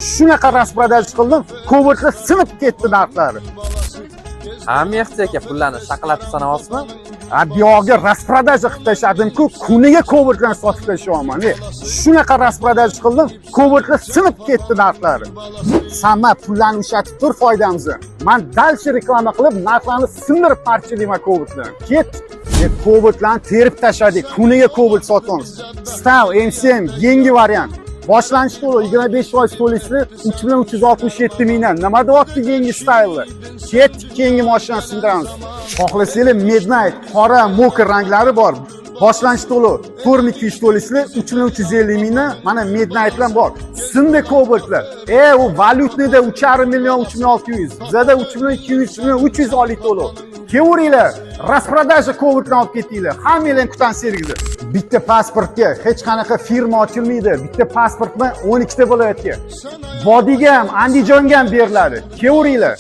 Shunaqa rasprodaja qildim, Cobaltlar sinib ketdi narxlari. Hamma aka pullarni shaqillatib sanayapsizmi? Bu yerga rasprodaja qilib tashladim-ku, kuniga Cobaltlarni sotib tashyapman. Shunaqa rasprodaja qildim, Cobaltlar sinib ketdi narxlari. Samma pullarni ushlatib tur foydamizni. Men dalshi reklama qilib, narxlarni sindirib parchalayman Cobaltlarni. Ket. Cobaltlarni terib tashladik, kuniga Cobalt sotamiz. Stav MCM yangi variant. Boshlanish to'lovi 25% to'lovisi 3.367 mingdan. Nima deyapti yangi stayllar? Ket, keyingi mashinani sindiramiz. Xohlasanglar Midnight, qora, mokr ranglari bor. Boshlanish to'lovi 4.200 to'lovisi 3.350 mingdan. Mana Midnightlar bor. Sindi Cobaltlar. U valyutnida 3,5 million 3.600. Bizda 3.200 300 oylik to'lov. Kelavringlar, rasprodaja Cobaltlarni olib ketinglar. Hammanglar kutan sergizlar. Bitta pasportga hech qanaqa firma ochilmaydi. Bitta pasportni 12 ta viloyatga. Vodiyga ham, Andijonga ham beriladi. Kelavringlar.